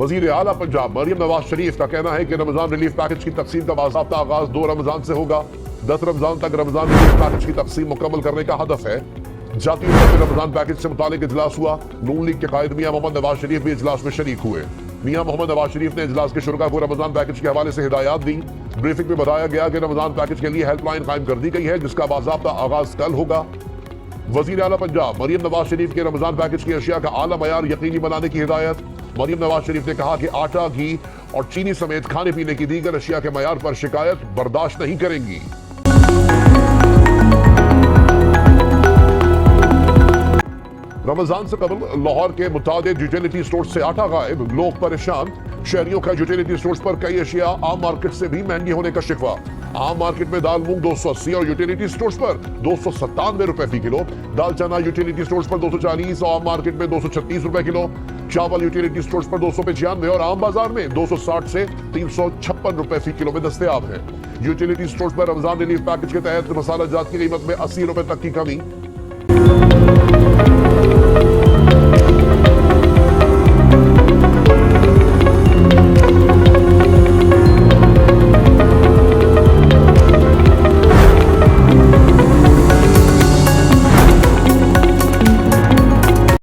वजीर आला पंजाब मरियम नवाज शरीफ का कहना है कि रमजान रिलीफ पैकेज की तकसीम का बाज़ाब्ता आगाज 2 रमजान से होगा। 10 रमजान तक रमजान रिलीफ पैकेज की तकसीम मुकम्मल करने का हदफ है। जाती रमजान पैकेज से मुतालिक इजलास हुआ। नून लीग के कायद मियां मोहम्मद नवाज शरीफ भी इजलास में शरीक हुए। मियां मोहम्मद नवाज शरीफ ने इजलास के शुरका को रमजान पैकेज के हवाले से हिदायत दी। ब्रीफिंग में बताया गया कि रमजान पैकेज के लिए हेल्पलाइन कायम कर दी गई है, जिसका बाज़ाब्ता आगाज कल होगा। वजीर आला पंजाब मरियम नवाज शरीफ के रमजान पैकेज की अशिया का आला मयार यकीनी बनाने की हिदायत। मरियम नवाज शरीफ ने कहा कि आटा, घी और चीनी समेत खाने पीने की दीगर अशिया के मयार पर शिकायत बर्दाश्त नहीं करेंगी। रमजान से कबल लाहौर के मुतादिद यूटिलिटी स्टोर से आटा गायब, लोग परेशान। शहरियों का यूटिलिटी स्टोर्स पर कई अशिया आम मार्केट से भी महंगी होने का शिकवा। आम मार्केट में दाल मूंग 280 और यूटिलिटी स्टोर्स पर 297 रुपए फी किलो। दाल चना यूटिलिटी स्टोर्स पर 240 और आम मार्केट में 236 रुपए किलो। चावल यूटिलिटी स्टोर्स पर 295 और आम बाजार में 260 से 356 रुपए फी किलो में दस्तयाब है। यूटिलिटी स्टोर्स पर रमजान रिलीफ पैकेज के तहत मसाला जात की कीमत में 80 रुपए तक की कमी।